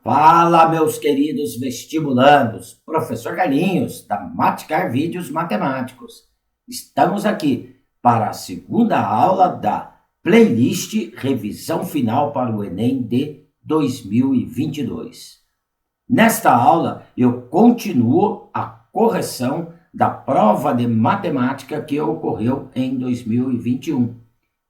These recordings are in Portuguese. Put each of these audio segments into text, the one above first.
Fala, meus queridos vestibulandos, professor Carlinhos, da Maticar Vídeos Matemáticos. Estamos aqui para a segunda aula da playlist Revisão Final para o Enem de 2022. Nesta aula, eu continuo a correção da prova de matemática que ocorreu em 2021.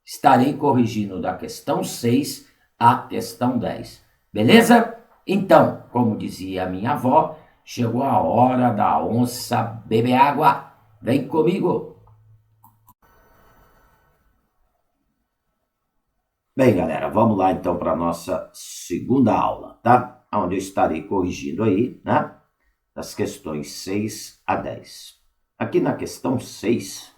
Estarei corrigindo da questão 6 à questão 10. Beleza? Então, como dizia a minha avó, chegou a hora da onça beber água. Vem comigo! Bem, galera, vamos lá então para a nossa segunda aula, tá? Onde eu estarei corrigindo aí, né? Das questões 6 a 10. Aqui na questão 6,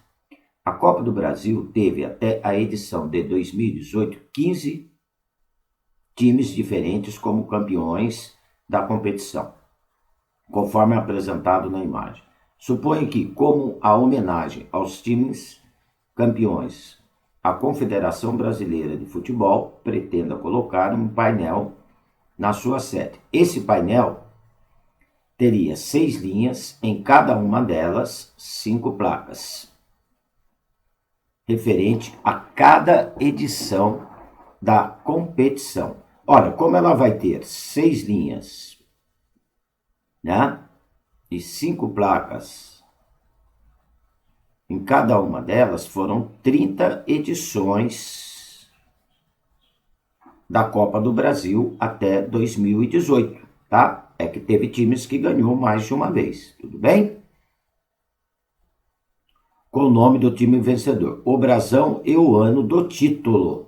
a Copa do Brasil teve até a edição de 2018 15 times diferentes como campeões da competição, conforme apresentado na imagem. Suponho que, como a homenagem aos times campeões, a Confederação Brasileira de Futebol pretenda colocar um painel na sua sede. Esse painel teria 6 linhas, em cada uma delas 5 placas, referente a cada edição da competição. Olha, como ela vai ter 6 linhas, né? E 5 placas em cada uma delas, foram 30 edições da Copa do Brasil até 2018, tá? É que teve times que ganhou mais de uma vez, tudo bem? Com o nome do time vencedor, o brasão e o ano do título.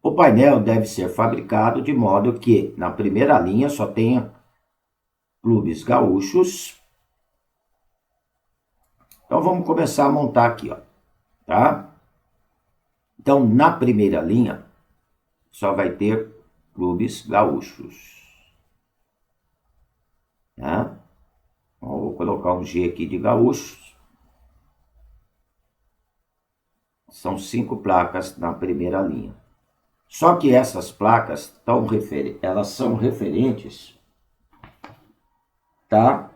O painel deve ser fabricado de modo que, na primeira linha, só tenha clubes gaúchos. Então, vamos começar a montar aqui, ó, tá? Então, na primeira linha, só vai ter clubes gaúchos. Tá? Então, vou colocar um G aqui de gaúchos. São 5 placas na primeira linha. Só que essas placas elas são referentes, tá,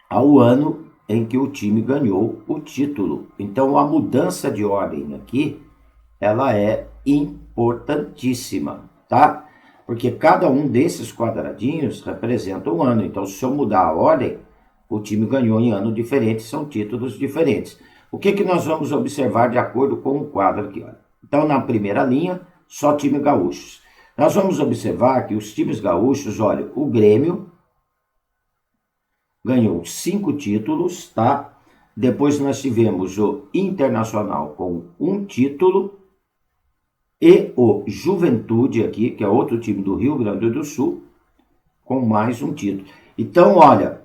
ao ano em que o time ganhou o título. Então, a mudança de ordem aqui, ela é importantíssima, tá? Porque cada um desses quadradinhos representa um ano. Então, se eu mudar a ordem, o time ganhou em ano diferente, são títulos diferentes. O que nós vamos observar de acordo com o quadro aqui? Olha? Então, na primeira linha, só time gaúchos. Nós vamos observar que os times gaúchos, olha, o Grêmio ganhou 5 títulos, tá? Depois nós tivemos o Internacional com 1 título e o Juventude aqui, que é outro time do Rio Grande do Sul, com mais 1 título. Então, olha,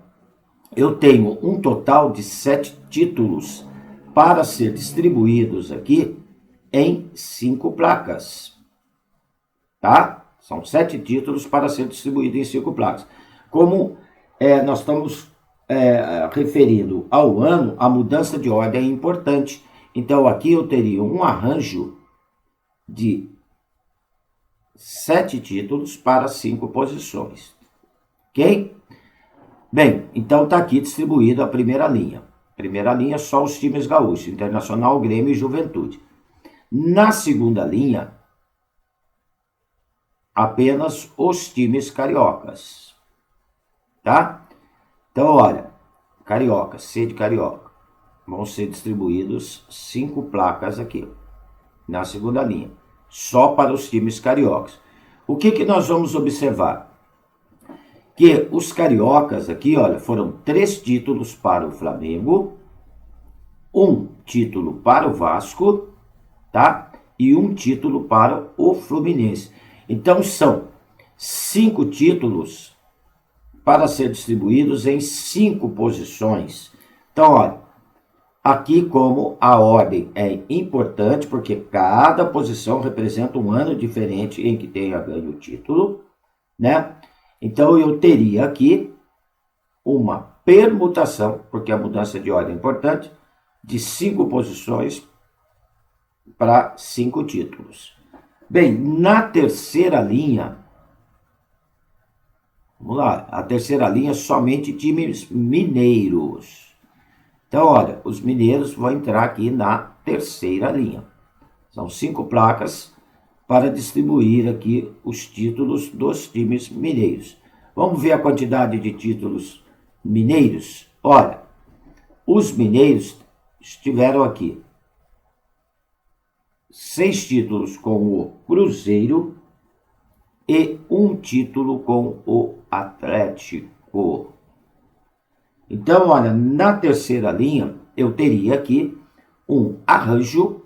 eu tenho um total de 7 títulos para ser distribuídos aqui em 5 placas, tá? São 7 títulos para ser distribuídos em 5 placas. Como nós estamos referindo ao ano, a mudança de ordem é importante. Então, aqui eu teria um arranjo de 7 títulos para 5 posições. Ok? Bem, então está aqui distribuído a primeira linha. Primeira linha, só os times gaúchos, Internacional, Grêmio e Juventude. Na segunda linha, apenas os times cariocas, tá? Então, olha, carioca, C de carioca, vão ser distribuídos 5 placas aqui, na segunda linha, só para os times cariocas. O que nós vamos observar? Que os cariocas aqui, olha, foram 3 títulos para o Flamengo, 1 título para o Vasco, tá? E 1 título para o Fluminense. Então, são 5 títulos para ser distribuídos em 5 posições. Então, olha, aqui como a ordem é importante, porque cada posição representa um ano diferente em que tenha ganho o título, né? Então, eu teria aqui uma permutação, porque a mudança de ordem é importante, de 5 posições para 5 títulos. Bem, na terceira linha, Vamos lá, a terceira linha somente times mineiros. Então, olha, os mineiros vão entrar aqui na terceira linha. São 5 placas para distribuir aqui os títulos dos times mineiros. Vamos ver a quantidade de títulos mineiros? Olha, os mineiros estiveram aqui 6 títulos com o Cruzeiro e 1 título com o Atlético. Então, olha, na terceira linha, eu teria aqui um arranjo,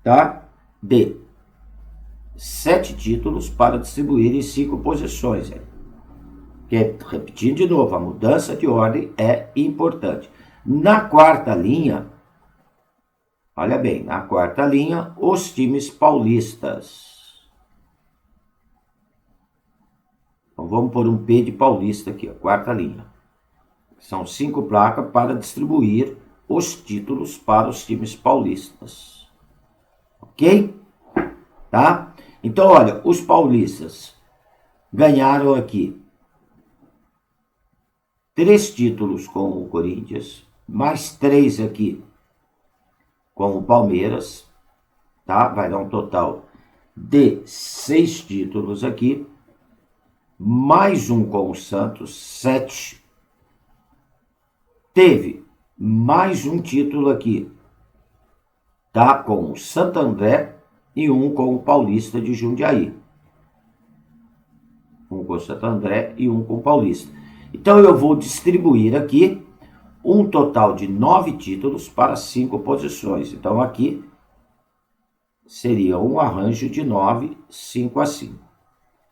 tá, de 7 títulos para distribuir em 5 posições. Que, repetindo de novo, a mudança de ordem é importante. Na quarta linha, olha bem, na quarta linha, os times paulistas. Então, vamos pôr um P de paulista aqui, ó, quarta linha. São 5 placas para distribuir os títulos para os times paulistas. Ok? Tá? Então, olha, os paulistas ganharam aqui 3 títulos com o Corinthians, mais 3 aqui com o Palmeiras, tá? Vai dar um total de 6 títulos aqui, mais 1 com o Santos, 7. Teve mais 1 título aqui, tá? Com o Santo André e 1 com o Paulista de Jundiaí. 1 com o Santo André e 1 com o Paulista. Então, eu vou distribuir aqui um total de 9 títulos para 5 posições. Então, aqui seria um arranjo de 9, 5 a 5.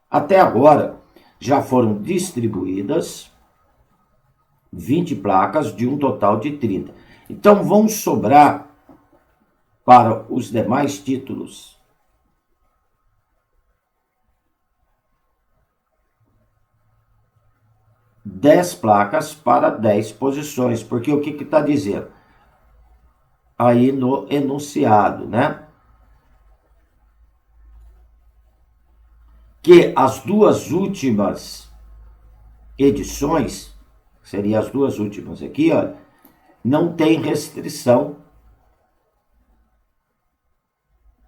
Até agora, já foram distribuídas 20 placas de um total de 30. Então, vão sobrar para os demais títulos 10 placas para 10 posições, porque o que está dizendo? Aí no enunciado, né? Que as 2 últimas edições, seriam as 2 últimas aqui, ó, não tem restrição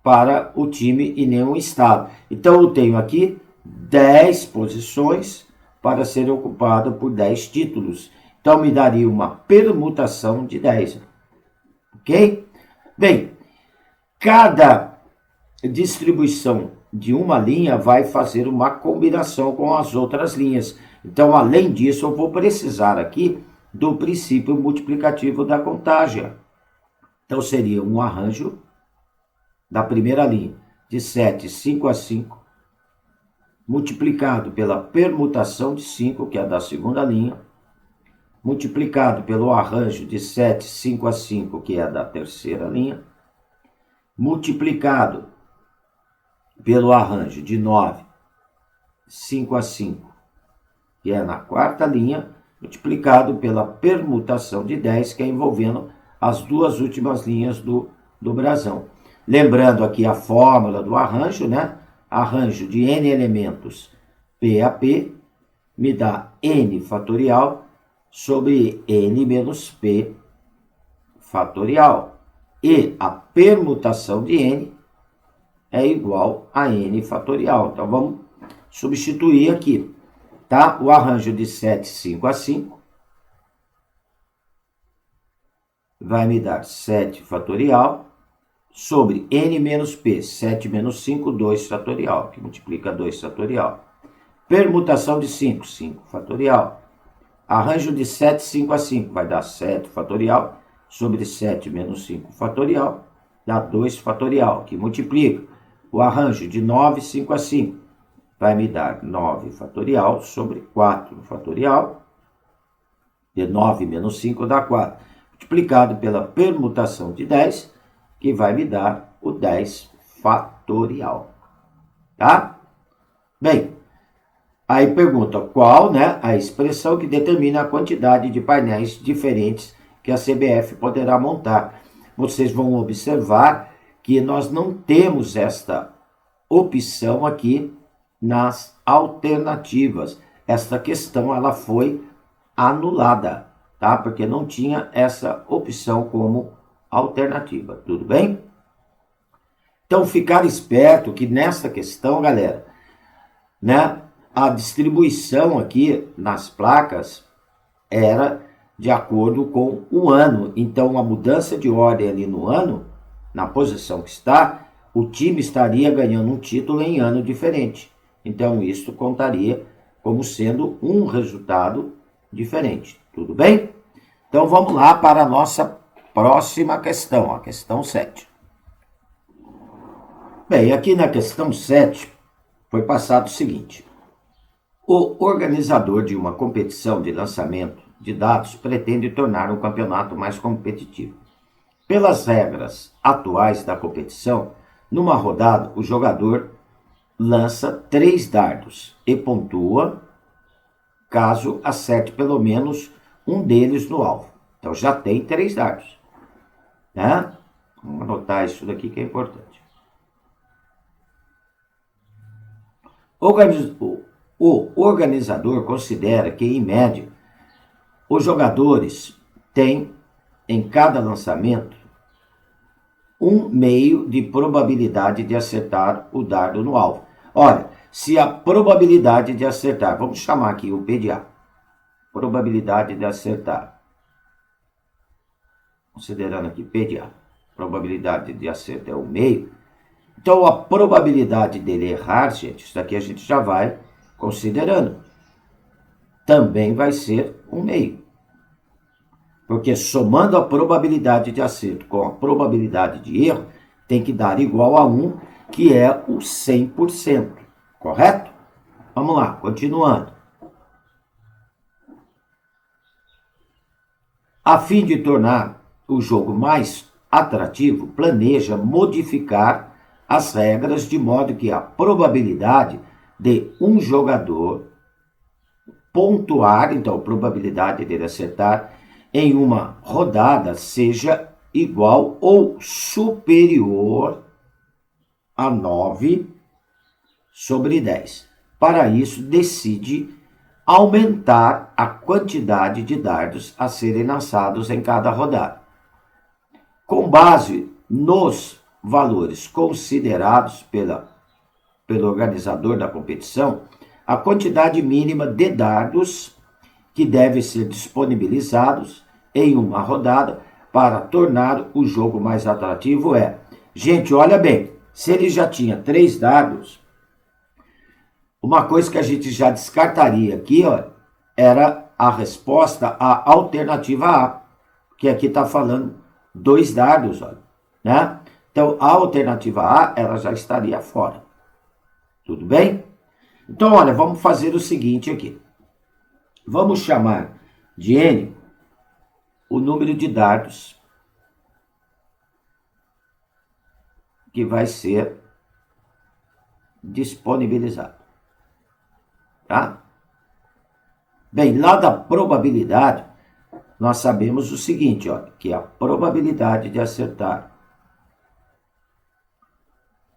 para o time e nenhum estado. Então, eu tenho aqui 10 posições para ser ocupado por 10 títulos. Então, me daria uma permutação de 10. Ok? Bem, cada distribuição de uma linha vai fazer uma combinação com as outras linhas. Então, além disso, eu vou precisar aqui do princípio multiplicativo da contagem. Então, seria um arranjo da primeira linha de 7, 5 a 5, multiplicado pela permutação de 5, que é a da segunda linha, multiplicado pelo arranjo de 7, 5 a 5, que é a da terceira linha, multiplicado pelo arranjo de 9, 5 a 5, que é na quarta linha, multiplicado pela permutação de 10, que é envolvendo as 2 últimas linhas do brasão. Lembrando aqui a fórmula do arranjo, né? Arranjo de n elementos P a P me dá n fatorial sobre n menos P fatorial. E a permutação de n é igual a n fatorial. Então, vamos substituir aqui, tá? O arranjo de 7, 5 a 5 vai me dar 7 fatorial sobre n menos p, 7 menos 5, 2 fatorial, que multiplica 2 fatorial. Permutação de 5, 5 fatorial. Arranjo de 7, 5 a 5, vai dar 7 fatorial sobre 7 menos 5 fatorial, dá 2 fatorial, que multiplica. O arranjo de 9, 5 a 5, vai me dar 9 fatorial sobre 4 fatorial, de 9 menos 5 dá 4, multiplicado pela permutação de 10, que vai me dar o 10 fatorial, tá? Bem, aí pergunta qual, né, a expressão que determina a quantidade de painéis diferentes que a CBF poderá montar. Vocês vão observar que nós não temos esta opção aqui nas alternativas. Esta questão ela foi anulada, tá? Porque não tinha essa opção como alternativa, tudo bem? Então, ficar esperto que nessa questão, galera, né, a distribuição aqui nas placas era de acordo com o ano. Então, a mudança de ordem ali no ano, na posição que está, o time estaria ganhando um título em ano diferente. Então, isso contaria como sendo um resultado diferente. Tudo bem? Então, vamos lá para a nossa próxima questão, a questão 7. Bem, aqui na questão 7 foi passado o seguinte. O organizador de uma competição de lançamento de dados pretende tornar o campeonato mais competitivo. Pelas regras atuais da competição, numa rodada, o jogador lança 3 dardos e pontua caso acerte pelo menos um deles no alvo. Então já tem 3 dardos, né? Vamos anotar isso daqui que é importante. O organizador considera que, em média, os jogadores têm, em cada lançamento, um meio de probabilidade de acertar o dardo no alvo. Olha, se a probabilidade de acertar, vamos chamar aqui o PDA, probabilidade de acertar, considerando aqui PDA, probabilidade de acerto é o meio, então a probabilidade dele errar, gente, isso daqui a gente já vai considerando, também vai ser um meio. Porque somando a probabilidade de acerto com a probabilidade de erro, tem que dar igual a 1, que é o 100%. Correto? Vamos lá, continuando. A fim de tornar o jogo mais atrativo, planeja modificar as regras de modo que a probabilidade de um jogador pontuar, então a probabilidade dele acertar em uma rodada seja igual ou superior a 9/10. Para isso, decide aumentar a quantidade de dardos a serem lançados em cada rodada. Com base nos valores considerados pelo organizador da competição, a quantidade mínima de dardos que devem ser disponibilizados em uma rodada para tornar o jogo mais atrativo é... Gente, olha bem, se ele já tinha 3 dardos, uma coisa que a gente já descartaria aqui, ó, era a resposta à alternativa A, que aqui está falando 2 dardos, olha, né? Então, a alternativa A, ela já estaria fora. Tudo bem? Então, olha, vamos fazer o seguinte aqui. Vamos chamar de N o número de dardos que vai ser disponibilizado. Tá? Bem, lá da probabilidade, nós sabemos o seguinte, ó, que a probabilidade de acertar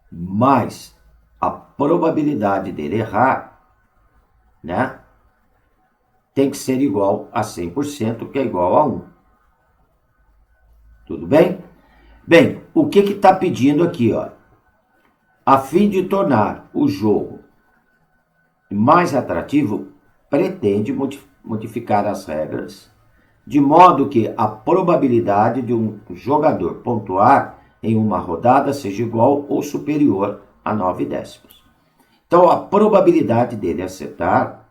mais a probabilidade dele errar, né, tem que ser igual a 100%, que é igual a 1. Tudo bem? Bem, o que está pedindo aqui, ó? A fim de tornar o jogo mais atrativo, pretende modificar as regras, de modo que a probabilidade de um jogador pontuar em uma rodada seja igual ou superior a 9/10. Então, a probabilidade dele acertar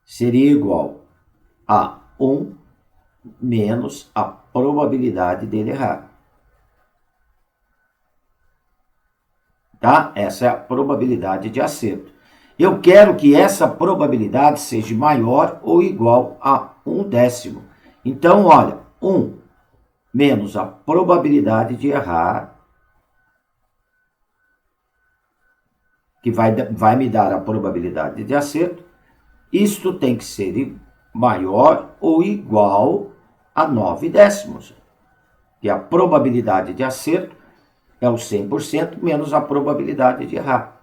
seria igual a 1 menos a probabilidade dele errar. Tá? Essa é a probabilidade de acerto. Eu quero que essa probabilidade seja maior ou igual a 1/10. Então, olha, 1 menos a probabilidade de errar, que vai me dar a probabilidade de acerto, isto tem que ser maior ou igual a 9/10. Que a probabilidade de acerto é o 100% menos a probabilidade de errar.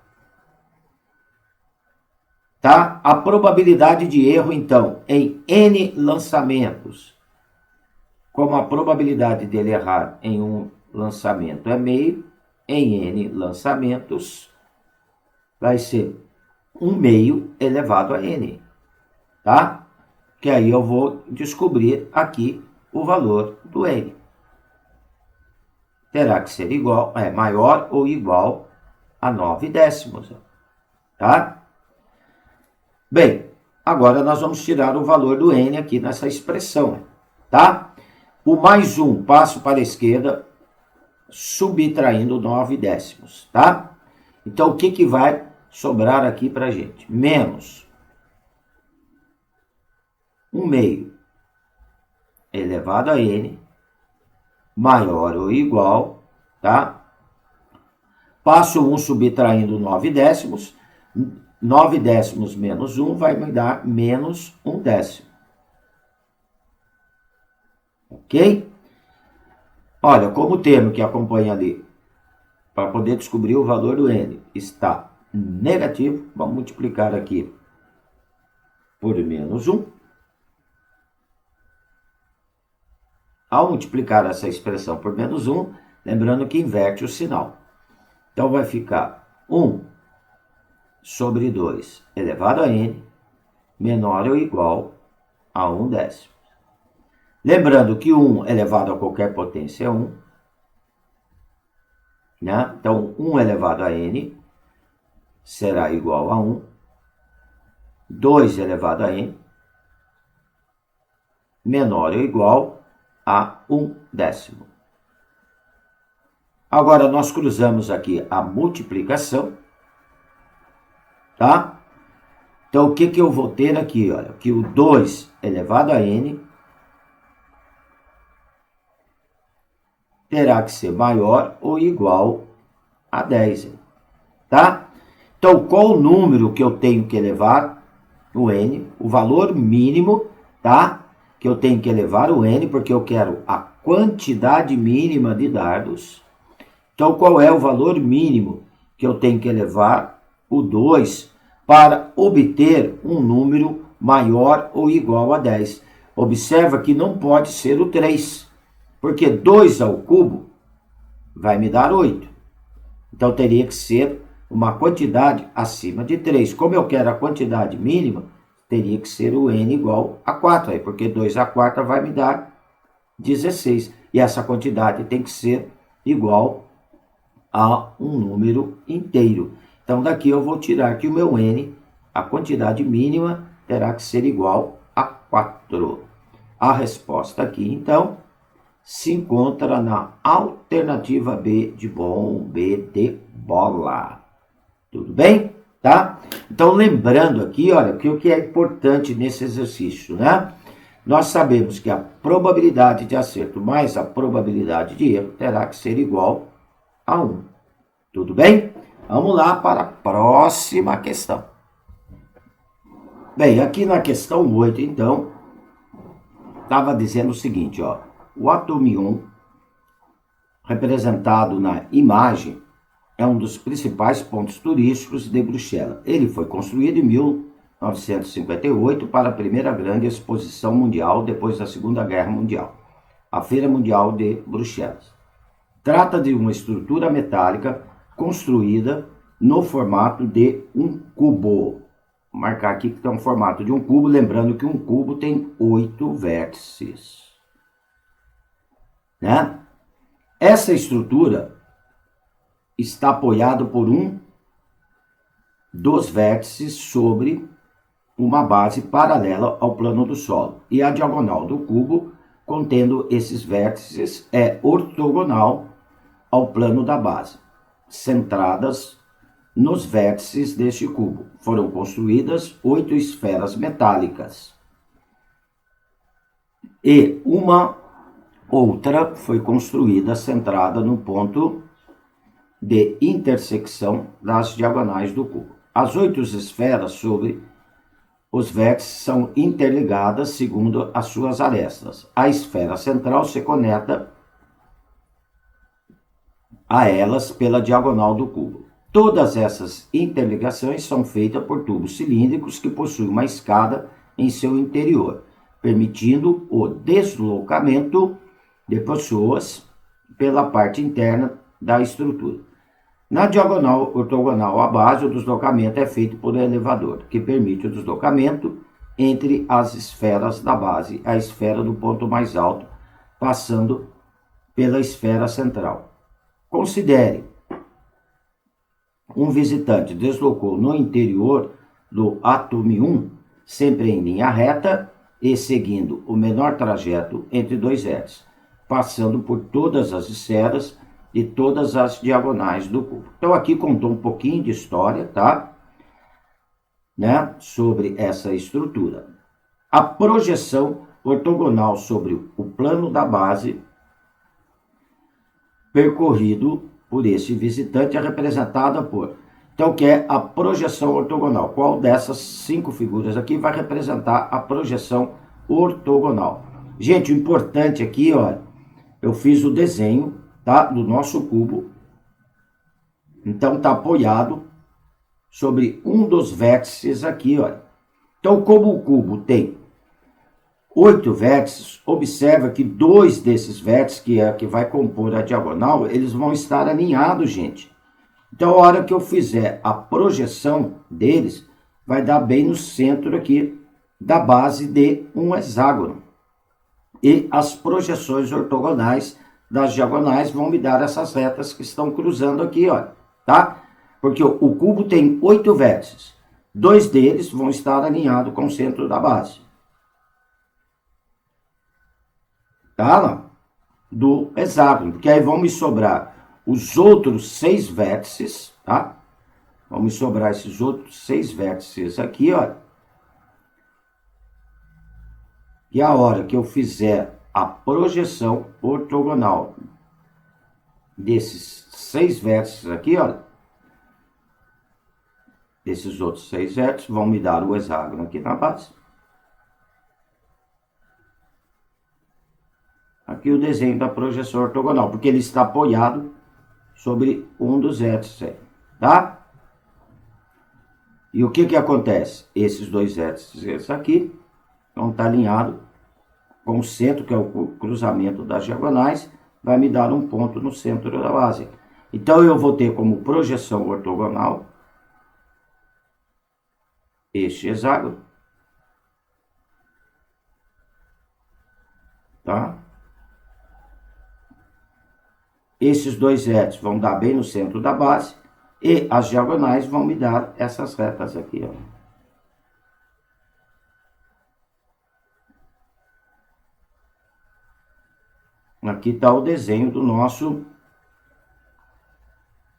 Tá? A probabilidade de erro, então, em N lançamentos, como a probabilidade dele errar em um lançamento é meio, em N lançamentos, vai ser 1 meio elevado a N, tá? Que aí eu vou descobrir aqui o valor do N. Terá que ser igual, maior ou igual a 9 décimos, tá? Bem, agora nós vamos tirar o valor do N aqui nessa expressão, tá? O mais 1 passo para a esquerda, subtraindo 9 décimos, tá? Então, o que vai sobrar aqui para a gente? Menos 1 meio elevado a N, maior ou igual, tá? Passo 1 subtraindo 9 décimos, 9 décimos menos 1 vai me dar menos 1 décimo. Ok? Olha, como o termo que acompanha ali, para poder descobrir o valor do N, está negativo, vamos multiplicar aqui por menos 1. Ao multiplicar essa expressão por menos 1, lembrando que inverte o sinal. Então vai ficar 1 sobre 2 elevado a N, menor ou igual a 1 décimo. Lembrando que 1 elevado a qualquer potência é 1. Né? Então, 1 elevado a N será igual a 1. 2 elevado a N menor ou igual a 1 décimo. Agora, nós cruzamos aqui a multiplicação, tá? Então, o que eu vou ter aqui? Olha, que o 2 elevado a N terá que ser maior ou igual a 10, tá? Então, qual o número que eu tenho que elevar o N? O valor mínimo, tá? Que eu tenho que elevar o N, porque eu quero a quantidade mínima de dardos. Então, qual é o valor mínimo que eu tenho que elevar o 2 para obter um número maior ou igual a 10? Observa que não pode ser o 3, porque 2 ao cubo vai me dar 8. Então, teria que ser uma quantidade acima de 3. Como eu quero a quantidade mínima, teria que ser o N igual a 4, porque 2 a 4 vai me dar 16. E essa quantidade tem que ser igual a um número inteiro. Então, daqui eu vou tirar que o meu N, a quantidade mínima, terá que ser igual a 4. A resposta aqui, então, se encontra na alternativa B de bom, B de bola. Tudo bem? Tá? Então, lembrando aqui, olha, que o que é importante nesse exercício, né? Nós sabemos que a probabilidade de acerto mais a probabilidade de erro terá que ser igual a 1. Tudo bem? Vamos lá para a próxima questão. Bem, aqui na questão 8, então, estava dizendo o seguinte, ó. O Atomium, representado na imagem, é um dos principais pontos turísticos de Bruxelas. Ele foi construído em 1958 para a primeira grande exposição mundial depois da Segunda Guerra Mundial, a Feira Mundial de Bruxelas. Trata de uma estrutura metálica construída no formato de um cubo. Vou marcar aqui que tem um formato de um cubo, lembrando que um cubo tem 8 vértices. Né? Essa estrutura está apoiado por um dos vértices sobre uma base paralela ao plano do solo. E a diagonal do cubo, contendo esses vértices, é ortogonal ao plano da base, centradas nos vértices deste cubo. Foram construídas 8 esferas metálicas. E uma outra foi construída centrada no ponto de intersecção das diagonais do cubo. As 8 esferas sobre os vértices são interligadas segundo as suas arestas. A esfera central se conecta a elas pela diagonal do cubo. Todas essas interligações são feitas por tubos cilíndricos que possuem uma escada em seu interior, permitindo o deslocamento de pessoas pela parte interna da estrutura. Na diagonal ortogonal à base, o deslocamento é feito por elevador, que permite o deslocamento entre as esferas da base, a esfera do ponto mais alto, passando pela esfera central. Considere: um visitante deslocou no interior do atomo 1, sempre em linha reta e seguindo o menor trajeto entre dois vértices, passando por todas as esferas e todas as diagonais do cubo. Então aqui contou um pouquinho de história, tá? Né? Sobre essa estrutura. A projeção ortogonal sobre o plano da base percorrido por esse visitante é representada por... Então, que é a projeção ortogonal? Qual dessas 5 figuras aqui vai representar a projeção ortogonal? Gente, o importante aqui, olha, eu fiz o desenho, tá, do nosso cubo. Então, está apoiado sobre um dos vértices aqui, olha. Então, como o cubo tem 8 vértices, observa que 2 desses vértices, que é que vai compor a diagonal, eles vão estar alinhados, gente. Então, a hora que eu fizer a projeção deles, vai dar bem no centro aqui da base de um hexágono. E as projeções ortogonais das diagonais vão me dar essas retas que estão cruzando aqui, ó, tá? Porque o cubo tem 8 vértices. 2 deles vão estar alinhados com o centro da base. Tá, lá? Do hexágono, porque aí vão me sobrar os outros 6 vértices, tá? Vão me sobrar esses outros 6 vértices aqui, ó. E a hora que eu fizer a projeção ortogonal desses 6 vértices aqui, ó, esses outros 6 vértices vão me dar o hexágono aqui na base. Aqui o desenho da projeção ortogonal, porque ele está apoiado sobre um dos vértices, tá? E o que acontece? Esses 2 vértices aqui vão estar alinhados com o centro, que é o cruzamento das diagonais, vai me dar um ponto no centro da base. Então, eu vou ter como projeção ortogonal este hexágono, tá? Esses 2 vértices vão dar bem no centro da base e as diagonais vão me dar essas retas aqui, ó. Aqui está o desenho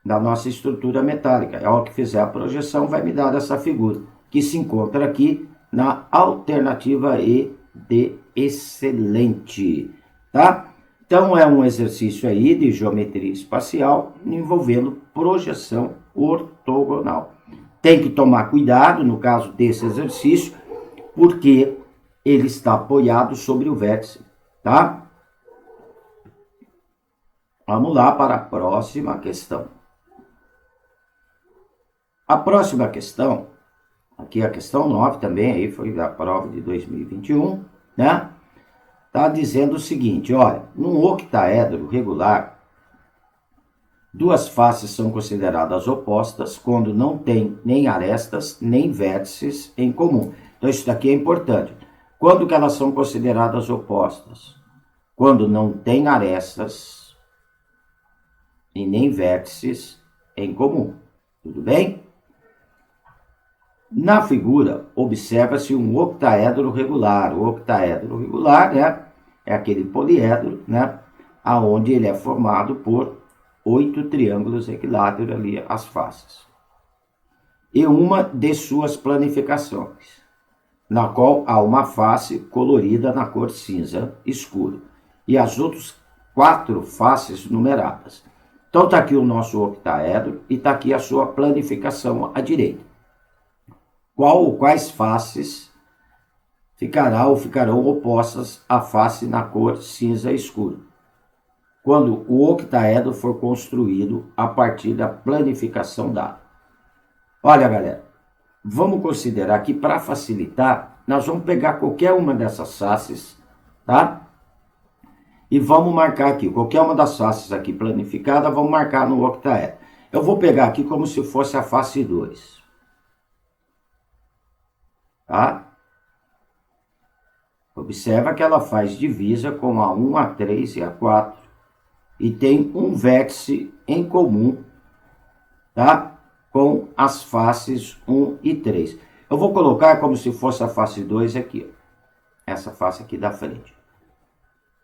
da nossa estrutura metálica. A hora que fizer a projeção, vai me dar essa figura, que se encontra aqui na alternativa E de excelente, tá? Então, é um exercício aí de geometria espacial envolvendo projeção ortogonal. Tem que tomar cuidado no caso desse exercício, porque ele está apoiado sobre o vértice, tá? Vamos lá para a próxima questão. A próxima questão, aqui a questão 9 também, aí foi da prova de 2021, né? Está dizendo o seguinte, olha, num octaedro regular, 2 faces são consideradas opostas quando não tem nem arestas, nem vértices em comum. Então, isso daqui é importante. Quando que elas são consideradas opostas? Quando não tem arestas e nem vértices em comum. Tudo bem? Na figura, observa-se um octaedro regular. O octaedro regular, né, é aquele poliedro, né, aonde ele é formado por 8 triângulos equiláteros ali, as faces. E uma de suas planificações, na qual há uma face colorida na cor cinza escuro e as outras 4 faces numeradas. Então está aqui o nosso octaedro e está aqui a sua planificação à direita. Qual ou quais faces ficarão opostas à face na cor cinza escuro? quando o octaedro for construído a partir da planificação dada. Olha, galera, vamos considerar que para facilitar, nós vamos pegar qualquer uma dessas faces, tá? E vamos marcar aqui, qualquer uma das faces aqui planificada, vamos marcar no octaedro. Eu vou pegar aqui como se fosse a face 2. Tá? Observa que ela faz divisa com a 1, a 3 e a 4. E tem um vértice em comum, tá? Com as faces 1 e 3. Eu vou colocar como se fosse a face 2 aqui, ó. Essa face aqui da frente.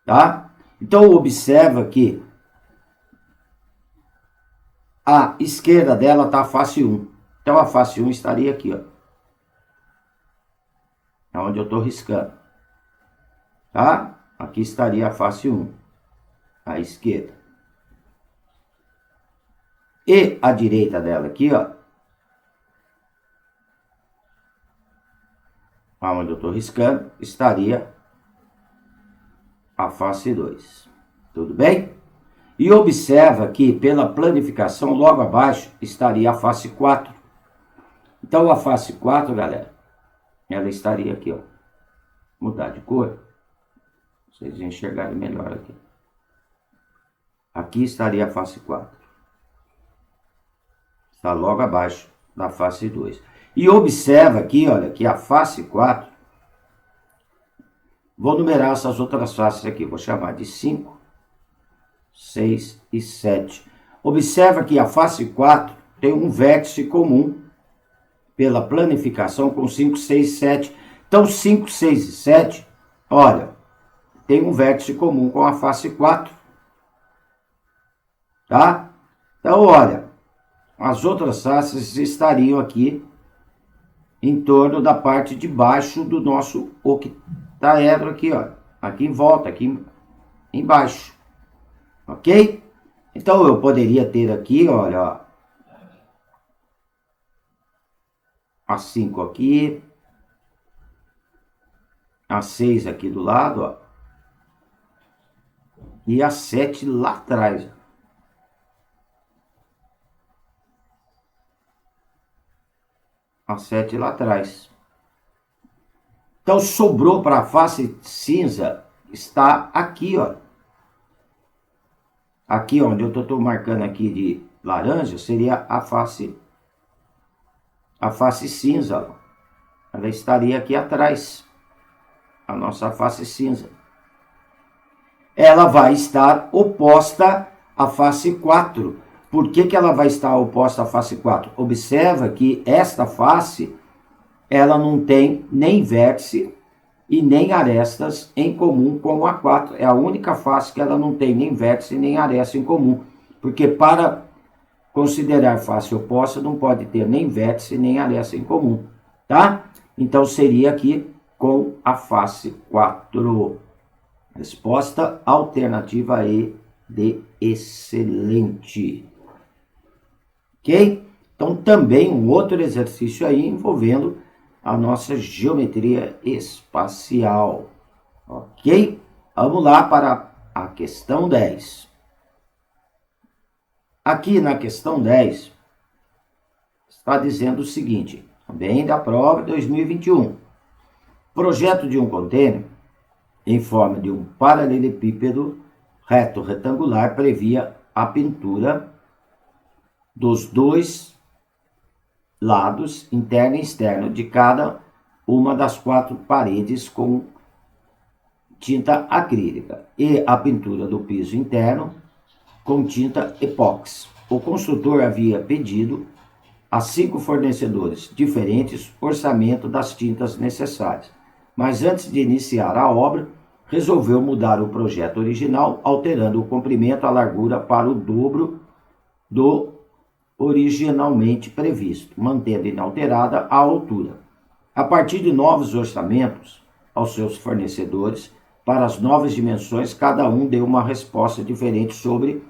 Tá? Então, observa que a esquerda dela está a face 1. Então, a face 1 estaria aqui, ó. É onde eu estou riscando. Tá? Aqui estaria a face 1. À esquerda. E a direita dela aqui, ó. Onde eu estou riscando, estaria a face 2. Tudo bem? E observa que pela planificação, logo abaixo, estaria a face 4. Então, a face 4, galera, ela estaria aqui, ó. Mudar de cor. Vocês enxergarem melhor aqui. Aqui estaria a face 4. Está logo abaixo da face 2. E observa aqui, olha, que a face 4, vou numerar essas outras faces aqui, vou chamar de 5, 6 e 7. Observa que a face 4 tem um vértice comum pela planificação com 5, 6 e 7. Então, 5, 6 e 7, olha, tem um vértice comum com a face 4. Tá? Então, olha, as outras faces estariam aqui em torno da parte de baixo do nosso octaedro aqui, ó. Aqui em volta, aqui embaixo. Ok? Então, eu poderia ter aqui, olha, ó, a 5 aqui, a 6 aqui do lado, ó, e a 7 lá atrás. A 7 lá atrás. Então, sobrou para a face cinza, está aqui, ó. Aqui, onde eu estou marcando aqui de laranja, seria a face cinza. Ó. Ela estaria aqui atrás. A nossa face cinza. Ela vai estar oposta à face 4. Por que ela vai estar oposta à face 4? Observa que esta face, ela não tem nem vértice e nem arestas em comum com a 4. É a única face que ela não tem nem vértice nem aresta em comum. Porque para considerar face oposta, não pode ter nem vértice nem aresta em comum. Tá? Então, seria aqui com a face 4. Resposta alternativa E de excelente. Ok? Então, também um outro exercício aí envolvendo a nossa geometria espacial. Ok? Vamos lá para a questão 10. Aqui na questão 10, está dizendo o seguinte, também da prova de 2021. Projeto de um contêiner em forma de um paralelepípedo reto retangular previa a pintura dos dois lados, interno e externo, de cada uma das 4 paredes com tinta acrílica e a pintura do piso interno com tinta epóxi. O construtor havia pedido a 5 fornecedores diferentes orçamento das tintas necessárias, mas antes de iniciar a obra, resolveu mudar o projeto original, alterando o comprimento, a largura para o dobro do originalmente previsto, mantendo inalterada a altura. A partir de novos orçamentos aos seus fornecedores, para as novas dimensões, cada um deu uma resposta diferente sobre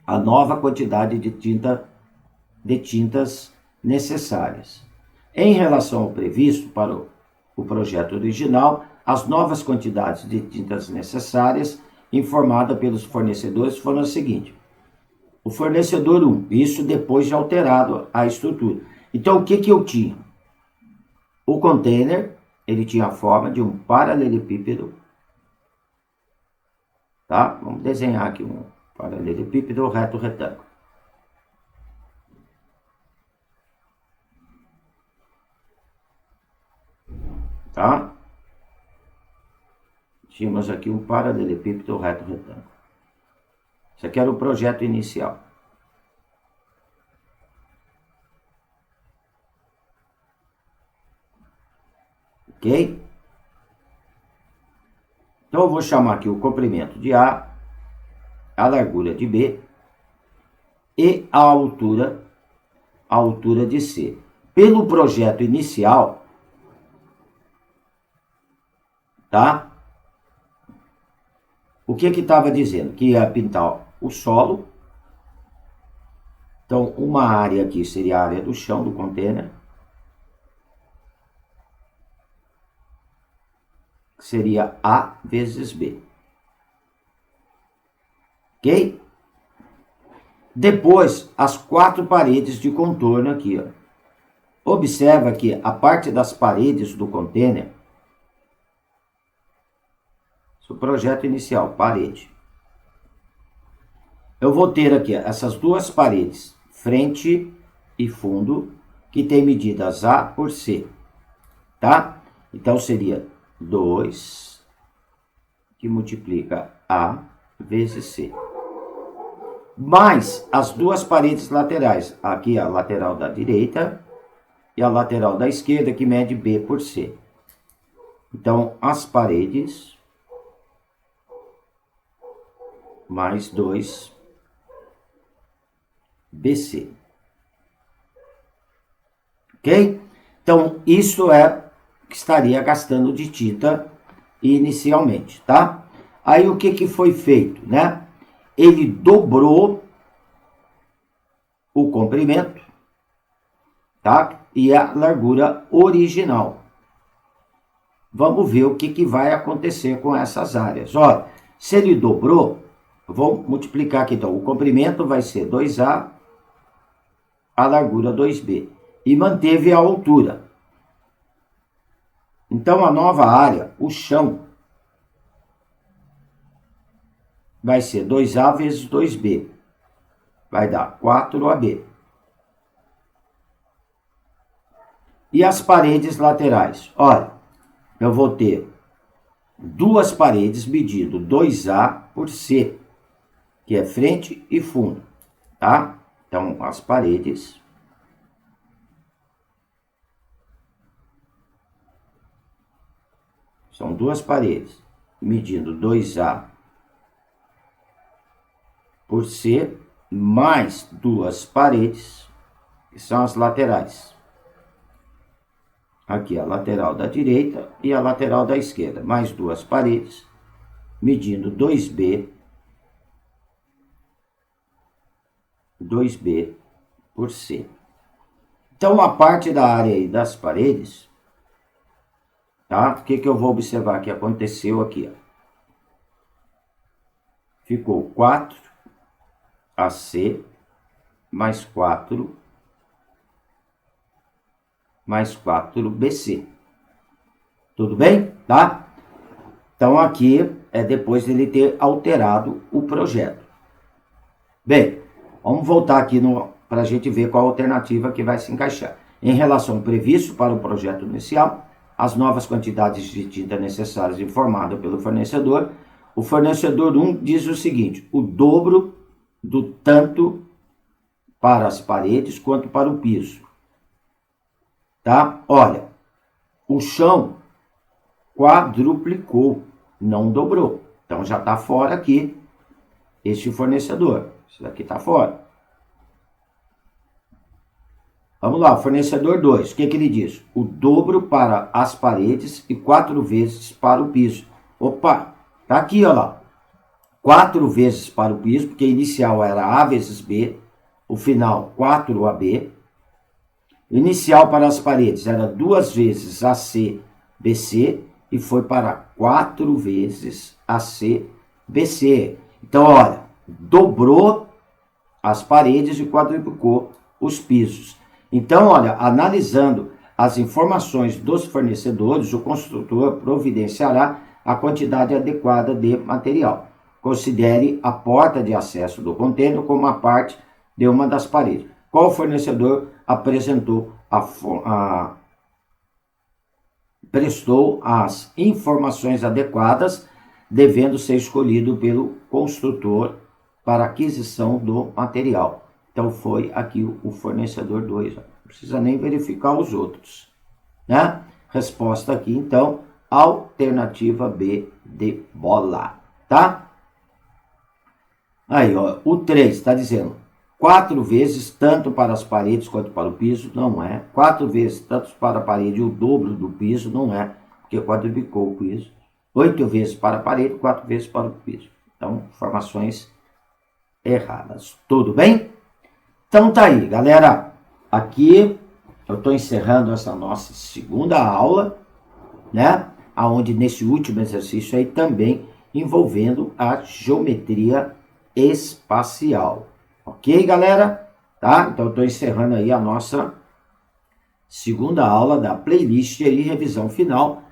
a nova quantidade de tintas necessárias. Em relação ao previsto para o projeto original, as novas quantidades de tintas necessárias informada pelos fornecedores foram as seguintes. O fornecedor 1, isso depois de alterado a estrutura. Então, o que eu tinha? O container, ele tinha a forma de um paralelepípedo. Tá? Vamos desenhar aqui um paralelepípedo reto retângulo. Tá? Tínhamos aqui um paralelepípedo reto retângulo. Isso aqui era o projeto inicial. Ok? Então, eu vou chamar aqui o comprimento de A, a largura de B e a altura de C. Pelo projeto inicial, tá? O que estava dizendo? Que ia pintar o solo. Então, uma área aqui seria a área do chão do container. Seria A vezes B. Ok? Depois, as 4 paredes de contorno aqui, ó. Observa que a parte das paredes do container, o projeto inicial, parede. Eu vou ter aqui essas 2 paredes, frente e fundo, que tem medidas A por C, tá? Então, seria 2, que multiplica A vezes C. Mais as 2 paredes laterais, aqui a lateral da direita e a lateral da esquerda, que mede B por C. Então, as paredes mais 2 BC. Ok? Então, isso é o que estaria gastando de tinta inicialmente, tá? Aí, o que foi feito, né? Ele dobrou o comprimento, tá? E a largura original. Vamos ver o que vai acontecer com essas áreas. Olha, se ele dobrou, vou multiplicar aqui, então, o comprimento vai ser 2A, a largura 2B, e manteve a altura. Então, a nova área, o chão, vai ser 2A vezes 2B, vai dar 4AB. E as paredes laterais? Olha, eu vou ter 2 paredes medindo 2A por C, que é frente e fundo, tá? Então, as paredes são 2 paredes medindo 2A por C, mais 2 paredes, que são as laterais. Aqui a lateral da direita e a lateral da esquerda, mais 2 paredes, medindo 2B por C. Então, a parte da área aí das paredes, tá? O que eu vou observar que aconteceu aqui, ó? Ficou 4AC mais 4BC. Tudo bem? Tá? Então, aqui é depois dele ter alterado o projeto. Bem, vamos voltar aqui para a gente ver qual a alternativa que vai se encaixar. Em relação ao previsto para o projeto inicial, as novas quantidades de tinta necessárias informadas pelo fornecedor, o fornecedor 1 diz o seguinte: o dobro do tanto para as paredes quanto para o piso. Tá? Olha, o chão quadruplicou, não dobrou. Então, já está fora aqui este fornecedor. Isso daqui está fora. Vamos lá, fornecedor 2. O que ele diz? O dobro para as paredes e 4 vezes para o piso. Opa, tá aqui, ó lá. 4 vezes para o piso, porque inicial era A vezes B, o final 4AB. Inicial para as paredes era 2 vezes AC, BC, e foi para 4 vezes AC, BC. Então, olha, dobrou as paredes e quadruplicou os pisos. Então, olha, analisando as informações dos fornecedores, o construtor providenciará a quantidade adequada de material. Considere a porta de acesso do contêiner como uma parte de uma das paredes. Qual fornecedor apresentou prestou as informações adequadas, devendo ser escolhido pelo construtor para aquisição do material. Então foi aqui o fornecedor 2, não precisa nem verificar os outros, né? Resposta aqui, então, alternativa B de bola, tá? Aí, ó, o 3 está dizendo 4 vezes tanto para as paredes quanto para o piso, não é. 4 vezes tanto para a parede e o dobro do piso, não é, porque quadruplicou o piso. 8 vezes para a parede, 4 vezes para o piso. Então, informações erradas. Tudo bem? Então tá aí, galera. Aqui eu estou encerrando essa nossa segunda aula, né? Onde nesse último exercício aí também envolvendo a geometria espacial. Ok, galera? Tá? Então eu estou encerrando aí a nossa segunda aula da playlist e revisão final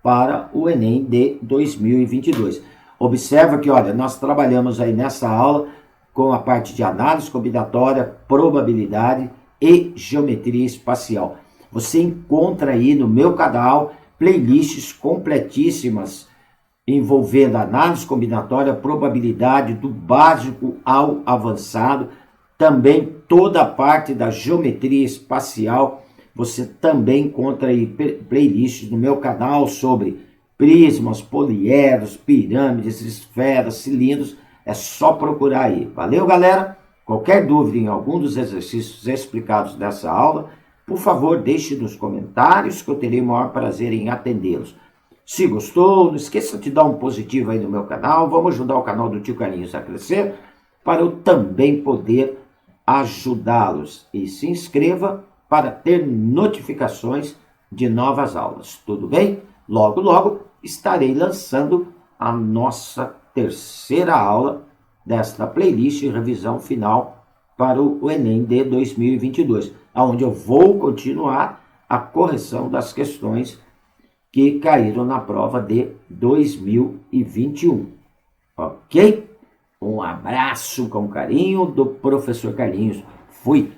para o Enem de 2022. Observa que, olha, nós trabalhamos aí nessa aula com a parte de análise combinatória, probabilidade e geometria espacial. Você encontra aí no meu canal playlists completíssimas envolvendo análise combinatória, probabilidade do básico ao avançado, também toda a parte da geometria espacial. Você também encontra aí playlists no meu canal sobre prismas, poliedros, pirâmides, esferas, cilindros. É só procurar aí. Valeu, galera? Qualquer dúvida em algum dos exercícios explicados nessa aula, por favor, deixe nos comentários que eu terei o maior prazer em atendê-los. Se gostou, não esqueça de dar um positivo aí no meu canal. Vamos ajudar o canal do Tio Carlinhos a crescer para eu também poder ajudá-los. E se inscreva para ter notificações de novas aulas. Tudo bem? Logo, logo estarei lançando a nossa terceira aula desta playlist revisão final para o Enem de 2022, onde eu vou continuar a correção das questões que caíram na prova de 2021. Ok? Um abraço com carinho do professor Carlinhos. Fui!